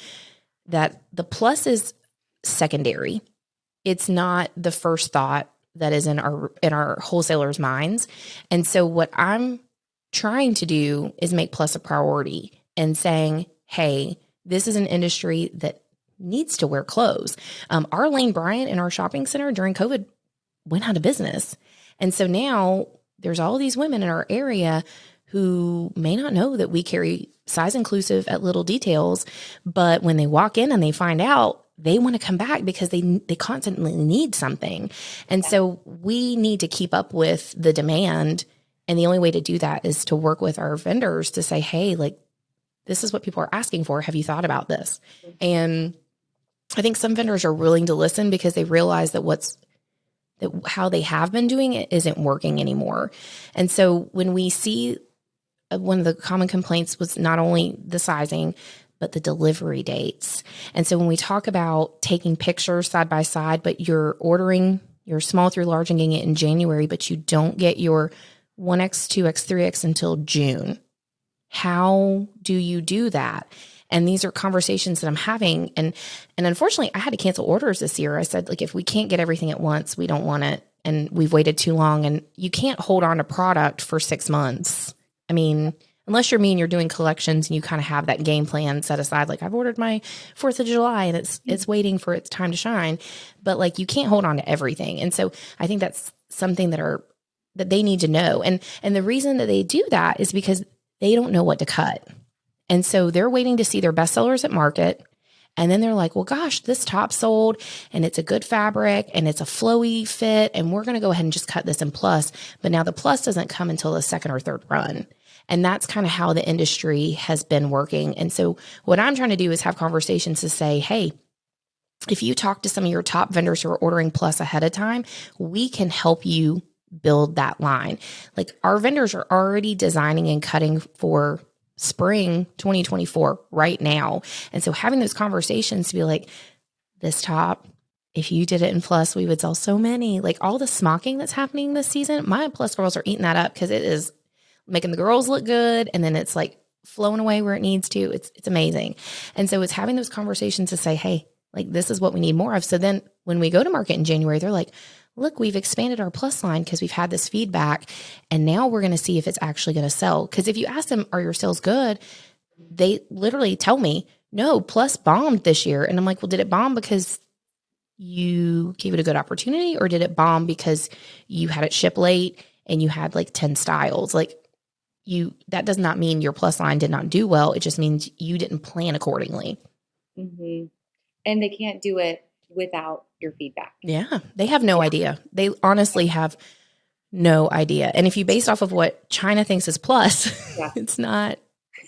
that the plus is secondary. It's not the first thought that is in our wholesalers' minds. And so what I'm trying to do is make plus a priority, and saying, hey, this is an industry that needs to wear clothes. Our Lane Bryant in our shopping center during COVID went out of business. And so now there's all these women in our area who may not know that we carry size inclusive at Little Details, but when they walk in and they find out, they want to come back because they constantly need something. And so we need to keep up with the demand. And the only way to do that is to work with our vendors to say, hey, like, this is what people are asking for. Have you thought about this? And I think some vendors are willing to listen because they realize that how they have been doing it isn't working anymore. And so when we see, one of the common complaints was not only the sizing, but the delivery dates. And so when we talk about taking pictures side by side, but you're ordering your small through large and getting it in January, but you don't get your 1X, 2X, 3X until June. How do you do that? And these are conversations that I'm having. And unfortunately, I had to cancel orders this year. I said, like, if we can't get everything at once, we don't want it. And we've waited too long. And you can't hold on to product for 6 months. I mean, unless you're me and you're doing collections and you kind of have that game plan set aside, like, I've ordered my 4th of July and it's waiting for its time to shine. But like, you can't hold on to everything. And so I think that's something that they need to know. And the reason that they do that is because they don't know what to cut. And so they're waiting to see their bestsellers at market. And then they're like, well, gosh, this top sold and it's a good fabric and it's a flowy fit. And we're going to go ahead and just cut this in plus. But now the plus doesn't come until the second or third run. And that's kind of how the industry has been working. And so what I'm trying to do is have conversations to say, hey, if you talk to some of your top vendors who are ordering plus ahead of time, we can help you build that line. Like, our vendors are already designing and cutting for spring 2024 right now. And so having those conversations to be like, this top, if you did it in plus, we would sell so many. Like, all the smocking that's happening this season, my plus girls are eating that up because it is making the girls look good. And then it's like flowing away where it needs to. It's amazing. And so it's having those conversations to say, hey, like, this is what we need more of. So then when we go to market in January, they're like, look, we've expanded our plus line because we've had this feedback. And now we're going to see if it's actually going to sell. Because if you ask them, are your sales good? They literally tell me, no, plus bombed this year. And I'm like, well, did it bomb because you gave it a good opportunity, or did it bomb because you had it ship late and you had like 10 styles? Like, that does not mean your plus line did not do well. It just means you didn't plan accordingly. Mm-hmm. And they can't do it without your feedback. Yeah. They have no idea. They honestly have no idea. And if you base off of what China thinks is plus, it's not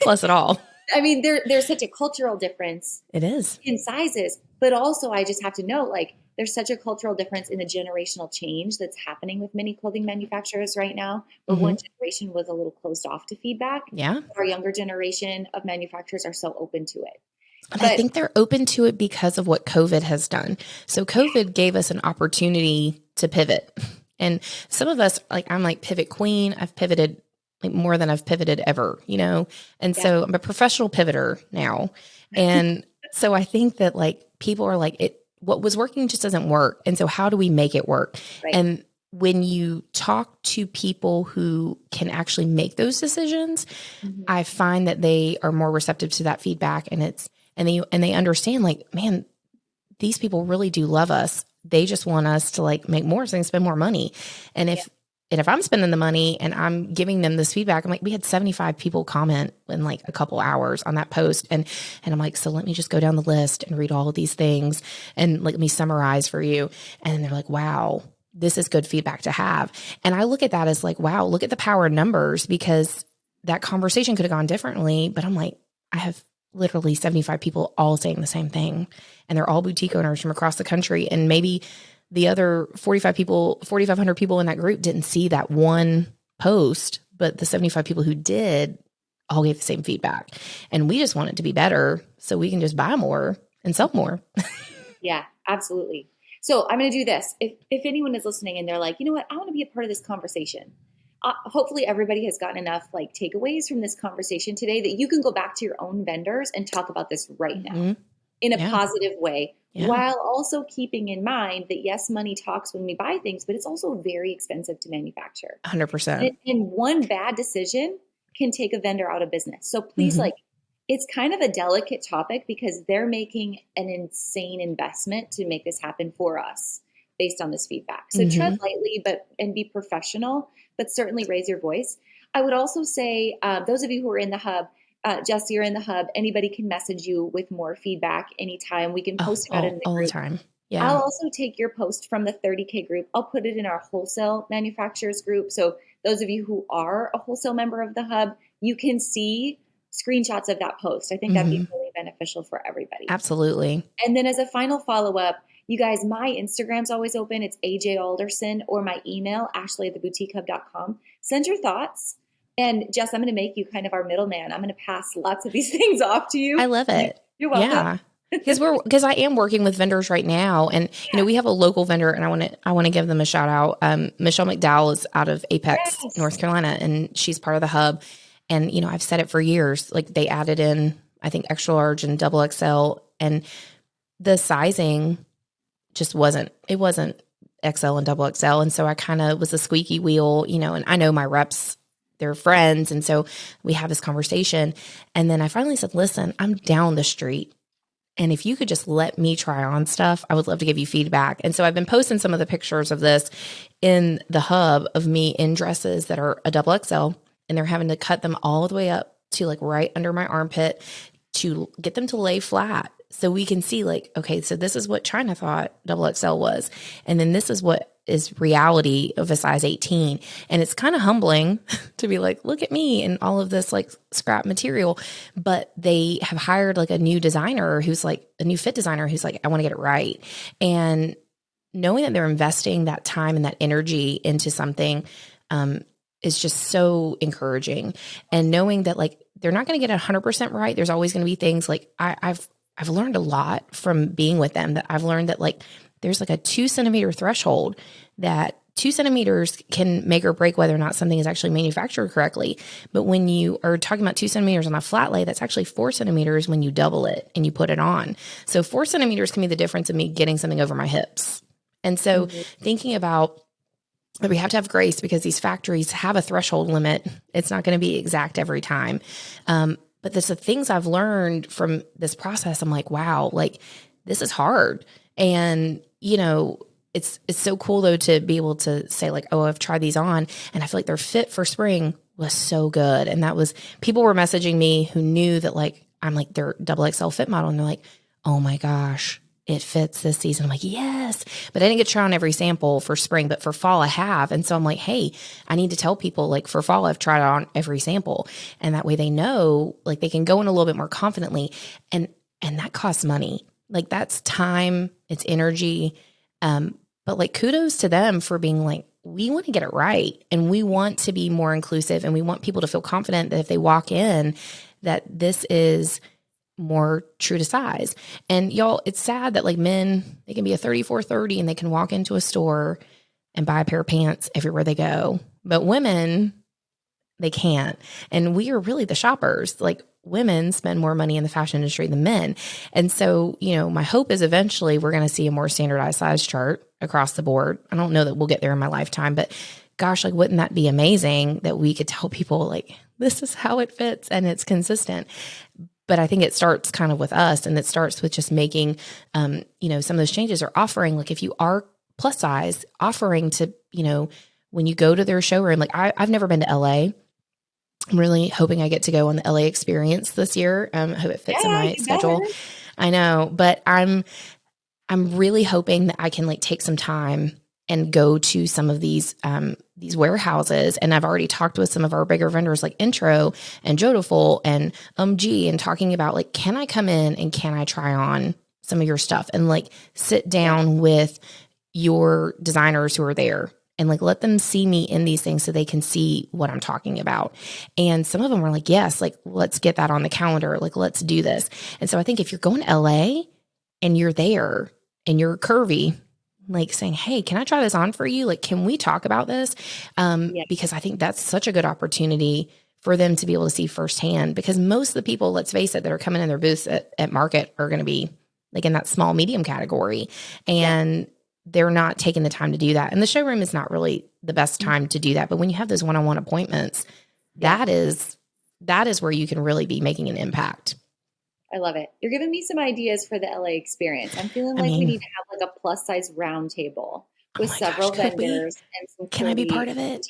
plus at all. I mean, there's such a cultural difference. It is. In sizes, but also I just have to note, like, there's such a cultural difference in the generational change that's happening with many clothing manufacturers right now, where one generation was a little closed off to feedback. Yeah. Our younger generation of manufacturers are so open to it. But I think they're open to it because of what COVID has done. So COVID gave us an opportunity to pivot. And some of us, like, I'm like pivot queen. I've pivoted like more than I've pivoted ever, you know? And so I'm a professional pivoter now. And so I think that like people are like, what was working just doesn't work. And so how do we make it work? Right. And when you talk to people who can actually make those decisions, I find that they are more receptive to that feedback, and they understand, like, man, these people really do love us. They just want us to like make more so they can spend more money. And if I'm spending the money and I'm giving them this feedback, I'm like, we had 75 people comment in like a couple hours on that post. And I'm like, so let me just go down the list and read all of these things and let me summarize for you. And they're like, wow, this is good feedback to have. And I look at that as like, wow, look at the power of numbers, because that conversation could have gone differently. But I'm like, I have literally 75 people all saying the same thing. And they're all boutique owners from across the country. And maybe the other 4,500 people in that group didn't see that one post, but the 75 people who did all gave the same feedback. And we just want it to be better so we can just buy more and sell more. Yeah, absolutely. So I'm going to do this. If anyone is listening and they're like, you know what, I want to be a part of this conversation. Hopefully everybody has gotten enough like takeaways from this conversation today that you can go back to your own vendors and talk about this right now in a positive way. Yeah. While also keeping in mind that, yes, money talks when we buy things, but it's also very expensive to manufacture. 100%. And one bad decision can take a vendor out of business. So please, like, it's kind of a delicate topic because they're making an insane investment to make this happen for us based on this feedback. So tread lightly, and be professional, but certainly raise your voice. I would also say, those of you who are in the hub, Jess, you're in the hub. Anybody can message you with more feedback anytime. We can post about it in the all group. The time. Yeah. I'll also take your post from the 30K group. I'll put it in our wholesale manufacturers group. So those of you who are a wholesale member of the hub, you can see screenshots of that post. I think that'd be really beneficial for everybody. Absolutely. And then as a final follow-up, you guys, my Instagram's always open. It's AJ Alderson, or my email, ashley@theboutiquehub.com. Send your thoughts. And Jess, I'm going to make you kind of our middleman. I'm going to pass lots of these things off to you. I love it. You're welcome. Yeah. Because I am working with vendors right now, and you know, we have a local vendor, and I want to give them a shout out. Michelle McDowell is out of Apex, North Carolina, and she's part of the hub. And you know, I've said it for years. Like, they added in, I think, extra large and double XL, and the sizing just wasn't XL and double XL, and so I kind of was a squeaky wheel, you know. And I know my reps, they're friends. And so we have this conversation. And then I finally said, listen, I'm down the street. And if you could just let me try on stuff, I would love to give you feedback. And so I've been posting some of the pictures of this in the hub of me in dresses that are a double XL, and they're having to cut them all the way up to like right under my armpit to get them to lay flat. So we can see, like, okay, so this is what China thought double XL was. And then this is what is reality of a size 18. And it's kind of humbling to be like, look at me and all of this like scrap material. But they have hired like a new designer who's like a new fit designer who's like, I want to get it right. And knowing that they're investing that time and that energy into something is just so encouraging. And knowing that like they're not going to get it 100% right. There's always going to be things like I've learned a lot from being with them, that I've learned that like there's like a 2 centimeter threshold, that 2 centimeters can make or break whether or not something is actually manufactured correctly. But when you are talking about 2 centimeters on a flat lay, that's actually 4 centimeters when you double it and you put it on. So 4 centimeters can be the difference of me getting something over my hips. And so thinking about that, we have to have grace because these factories have a threshold limit. It's not going to be exact every time. But the things I've learned from this process, I'm like, wow, like this is hard. And, it's so cool though to be able to say like, oh, I've tried these on and I feel like they're fit for spring was so good. And that was, people were messaging me who knew that like, I'm like their XXL fit model. And they're like, oh my gosh, it fits this season. I'm like, yes, but I didn't get to try on every sample for spring, but for fall I have. And so I'm like, hey, I need to tell people like for fall, I've tried on every sample. And that way they know, like they can go in a little bit more confidently. And that costs money. Like that's time, it's energy. But like kudos to them for being like, we want to get it right. And we want to be more inclusive and we want people to feel confident that if they walk in, that this is more true to size. And y'all, it's sad that like men, they can be a 34-30 and they can walk into a store and buy a pair of pants everywhere they go. But women, they can't. And we are really the shoppers. Like women spend more money in the fashion industry than men. And so, my hope is eventually we're going to see a more standardized size chart across the board. I don't know that we'll get there in my lifetime, but gosh, like wouldn't that be amazing that we could tell people like, this is how it fits and it's consistent. But I think it starts kind of with us, and it starts with just making, some of those changes are offering, like if you are plus size, offering to, when you go to their showroom, like I've never been to LA. I'm really hoping I get to go on the LA experience this year. I hope it fits in my schedule. Better. I know, but I'm really hoping that I can like take some time and go to some of these warehouses. And I've already talked with some of our bigger vendors like Intro and Jodaful and G and talking about like, can I come in and can I try on some of your stuff and like sit down with your designers who are there and like let them see me in these things so they can see what I'm talking about. And some of them were like, yes, like let's get that on the calendar. Like, let's do this. And so I think if you're going to LA and you're there and you're curvy, like saying, hey, can I try this on for you? Like, can we talk about this? Because I think that's such a good opportunity for them to be able to see firsthand, because most of the people, let's face it, that are coming in their booths at market are going to be like in that small medium category. And they're not taking the time to do that. And the showroom is not really the best time to do that. But when you have those one-on-one appointments, that is where you can really be making an impact. I love it. You're giving me some ideas for the LA experience. I'm feeling like we need to have like a plus size round table with several vendors and some. Can I be part of it?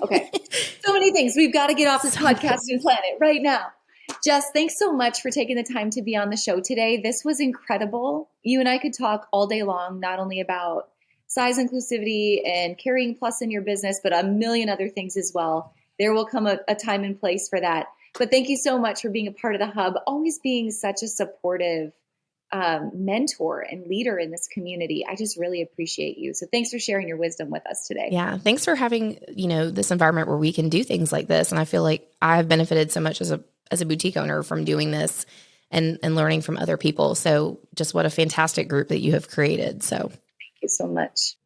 Okay. So many things. We've got to get off this podcast and plan it right now. Jess, thanks so much for taking the time to be on the show today. This was incredible. You and I could talk all day long, not only about size inclusivity and carrying plus in your business, but a million other things as well. There will come a time and place for that. But thank you so much for being a part of the Hub, always being such a supportive mentor and leader in this community. I just really appreciate you. So thanks for sharing your wisdom with us today. Yeah. Thanks for having, this environment where we can do things like this. And I feel like I've benefited so much as a boutique owner from doing this and learning from other people. So just what a fantastic group that you have created. So thank you so much.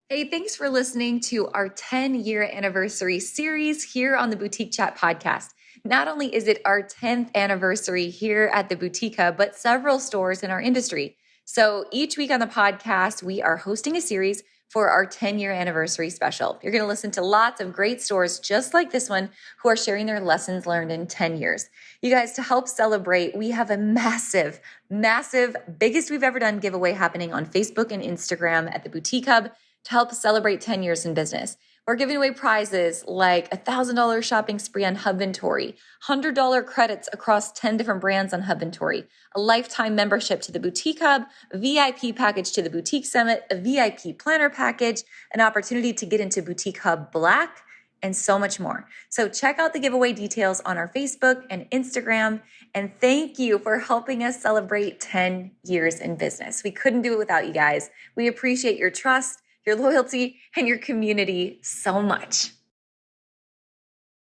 Hey, thanks for listening to our 10-year anniversary series here on the Boutique Chat podcast. Not only is it our 10th anniversary here at the Boutique Hub, but several stores in our industry. So each week on the podcast, we are hosting a series for our 10-year anniversary special. You're going to listen to lots of great stores just like this one who are sharing their lessons learned in 10 years. You guys, to help celebrate, we have a massive, biggest we've ever done giveaway happening on Facebook and Instagram at the Boutique Hub to help celebrate 10 years in business. We're giving away prizes like a $1,000 shopping spree on Hubventory, $100 credits across 10 different brands on Hubventory, a lifetime membership to the Boutique Hub, a VIP package to the Boutique Summit, a VIP planner package, an opportunity to get into Boutique Hub Black, and so much more. So check out the giveaway details on our Facebook and Instagram. And thank you for helping us celebrate 10 years in business. We couldn't do it without you guys. We appreciate your trust, your loyalty, and your community so much.